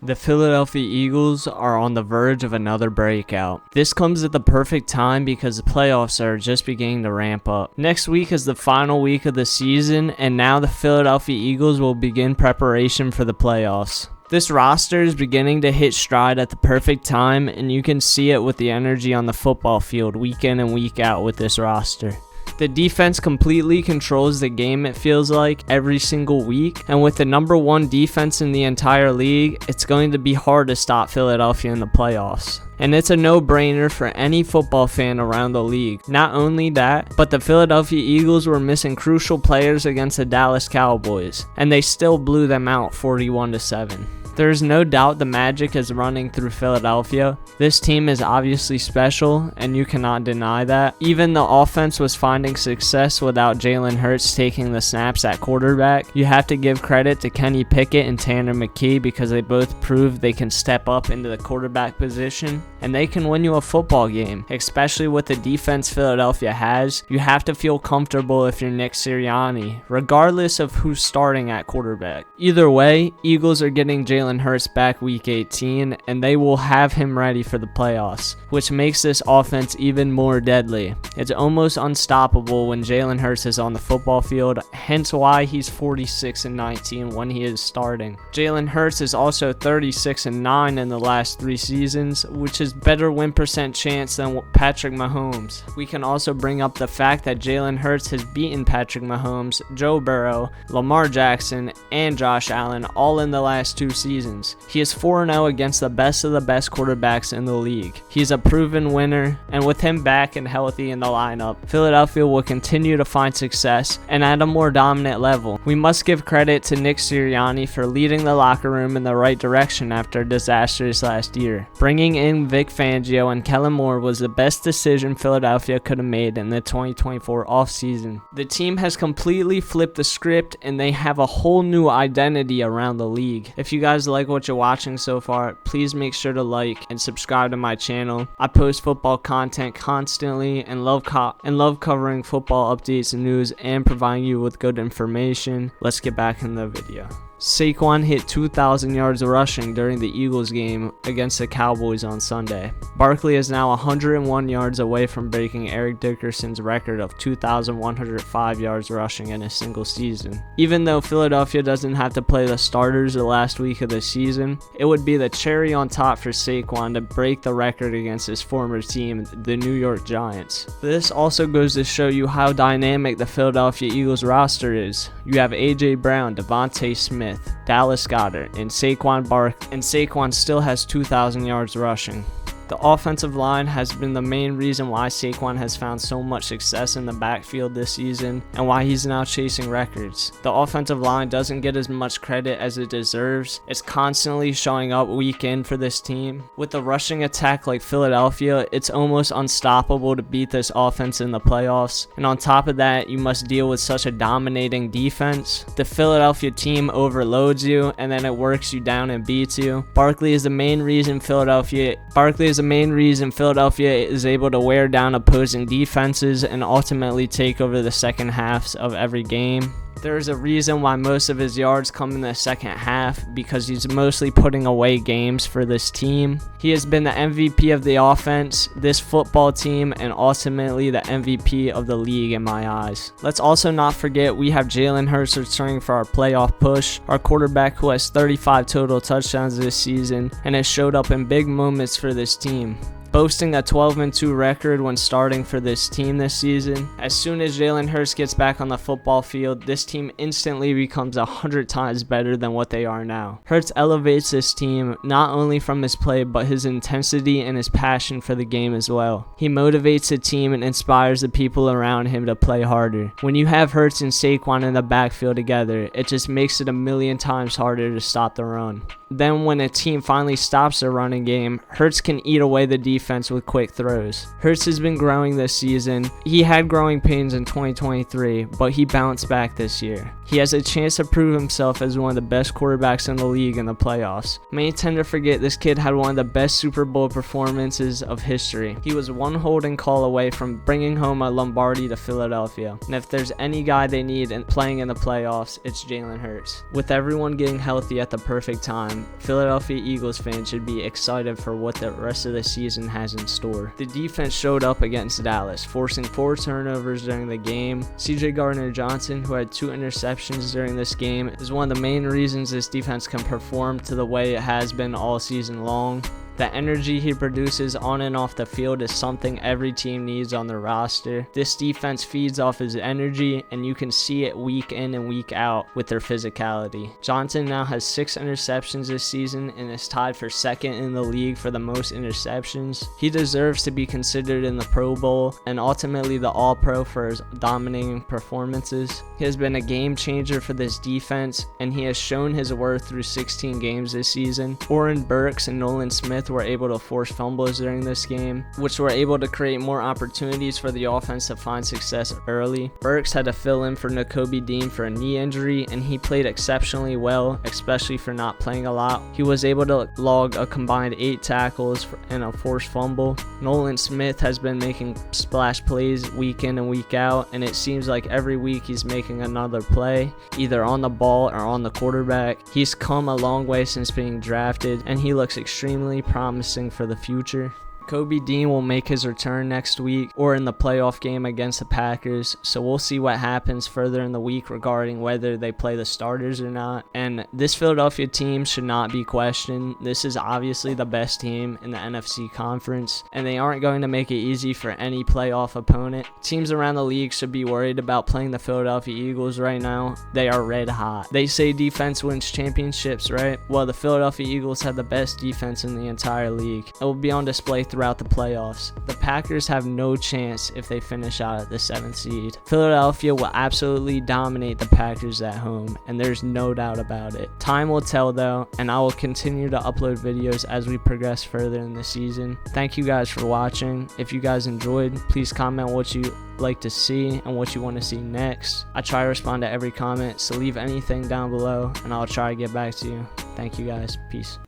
The Philadelphia Eagles are on the verge of another breakout. This comes at the perfect time because the playoffs are just beginning to ramp up. Next week is the final week of the season, and now the Philadelphia Eagles will begin preparation for the playoffs. This roster is beginning to hit stride at the perfect time, and you can see it with the energy on the football field week in and week out with this roster. The defense completely controls the game, it feels like, every single week. And with the number one defense in the entire league, it's going to be hard to stop Philadelphia in the playoffs. And it's a no-brainer for any football fan around the league. Not only that, but the Philadelphia Eagles were missing crucial players against the Dallas Cowboys, and they still blew them out 41-7. There's no doubt the magic is running through Philadelphia. This team is obviously special, and you cannot deny that. Even the offense was finding success without Jalen Hurts taking the snaps at quarterback. You have to give credit to Kenny Pickett and Tanner McKee because they both proved they can step up into the quarterback position, and they can win you a football game, especially with the defense Philadelphia has. You have to feel comfortable if you're Nick Sirianni, regardless of who's starting at quarterback. Either way, Eagles are getting Jalen Hurts back week 18, and they will have him ready for the playoffs, which makes this offense even more deadly. It's almost unstoppable when Jalen Hurts is on the football field, hence why he's 46-19 when he is starting. Jalen Hurts is also 36-9 in the last 3 seasons, which is better win percent chance than Patrick Mahomes. We can also bring up the fact that Jalen Hurts has beaten Patrick Mahomes, Joe Burrow, Lamar Jackson, and Josh Allen all in the last 2 seasons. He is 4-0 against the best of the best quarterbacks in the league. He's a proven winner, and with him back and healthy in the lineup, Philadelphia will continue to find success and at a more dominant level. We must give credit to Nick Sirianni for leading the locker room in the right direction after a disastrous last year. Bringing in Vic Fangio and Kellen Moore was the best decision Philadelphia could have made in the 2024 offseason. The team has completely flipped the script, and they have a whole new identity around the league. If you guys like what you're watching so far, please make sure to like and subscribe to my channel. I post football content constantly and love covering football updates and news and providing you with good information. Let's get back in the video. Saquon hit 2,000 yards rushing during the Eagles game against the Cowboys on Sunday. Barkley is now 101 yards away from breaking Eric Dickerson's record of 2,105 yards rushing in a single season. Even though Philadelphia doesn't have to play the starters the last week of the season, it would be the cherry on top for Saquon to break the record against his former team, the New York Giants. This also goes to show you how dynamic the Philadelphia Eagles roster is. You have A.J. Brown, Devontae Smith, Dallas Goedert, and Saquon Barkley, and Saquon still has 2,000 yards rushing. The offensive line has been the main reason why Saquon has found so much success in the backfield this season and why he's now chasing records. The offensive line doesn't get as much credit as it deserves. It's constantly showing up week in for this team. With a rushing attack like Philadelphia, it's almost unstoppable to beat this offense in the playoffs. And on top of that, you must deal with such a dominating defense. The Philadelphia team overloads you, and then it works you down and beats you. Barkley is the main reason Philadelphia is able to wear down opposing defenses and ultimately take over the second halves of every game. There's a reason why most of his yards come in the second half, because he's mostly putting away games for this team. He has been the MVP of the offense, this football team, and ultimately the MVP of the league in my eyes. Let's also not forget we have Jalen Hurts returning for our playoff push, our quarterback who has 35 total touchdowns this season and has showed up in big moments for this team, boasting a 12-2 record when starting for this team this season. As soon as Jalen Hurts gets back on the football field, this team instantly becomes 100 times better than what they are now. Hurts elevates this team not only from his play, but his intensity and his passion for the game as well. He motivates the team and inspires the people around him to play harder. When you have Hurts and Saquon in the backfield together, it just makes it a million times harder to stop the run. Then when a team finally stops the running game, Hurts can eat away the defense defense with quick throws. Hurts has been growing this season. He had growing pains in 2023, but he bounced back this year. He has a chance to prove himself as one of the best quarterbacks in the league in the playoffs. Many tend to forget this kid had one of the best Super Bowl performances of history. He was one holding call away from bringing home a Lombardi to Philadelphia. And if there's any guy they need in playing in the playoffs, it's Jalen Hurts. With everyone getting healthy at the perfect time, Philadelphia Eagles fans should be excited for what the rest of the season has in store. The defense showed up against Dallas, forcing 4 turnovers during the game. CJ Gardner-Johnson, who had 2 interceptions during this game, is one of the main reasons this defense can perform to the way it has been all season long. The energy he produces on and off the field is something every team needs on their roster. This defense feeds off his energy, and you can see it week in and week out with their physicality. Johnson now has 6 interceptions this season and is tied for second in the league for the most interceptions. He deserves to be considered in the Pro Bowl and ultimately the All-Pro for his dominating performances. He has been a game changer for this defense, and he has shown his worth through 16 games this season. Oren Burks and Nolan Smith were able to force fumbles during this game, which were able to create more opportunities for the offense to find success early. Burks had to fill in for Nakobe Dean for a knee injury, and he played exceptionally well, especially for not playing a lot. He was able to log a combined 8 tackles and a forced fumble. Nolan Smith has been making splash plays week in and week out, and it seems like every week he's making another play, either on the ball or on the quarterback. He's come a long way since being drafted, and he looks extremely promising for the future. Kobe Dean will make his return next week or in the playoff game against the Packers, so we'll see what happens further in the week regarding whether they play the starters or not. And this Philadelphia team should not be questioned. This is obviously the best team in the NFC conference, and they aren't going to make it easy for any playoff opponent. Teams around the league should be worried about playing the Philadelphia Eagles right now. They are red hot. They say defense wins championships, right? Well, the Philadelphia Eagles have the best defense in the entire league. It will be on display throughout the playoffs. The Packers have no chance if they finish out at the 7th seed. Philadelphia will absolutely dominate the Packers at home, and there's no doubt about it. Time will tell though, and I will continue to upload videos as we progress further in the season. Thank you guys for watching. If you guys enjoyed, please comment what you like to see and what you want to see next. I try to respond to every comment, so leave anything down below and I'll try to get back to you. Thank you guys. Peace.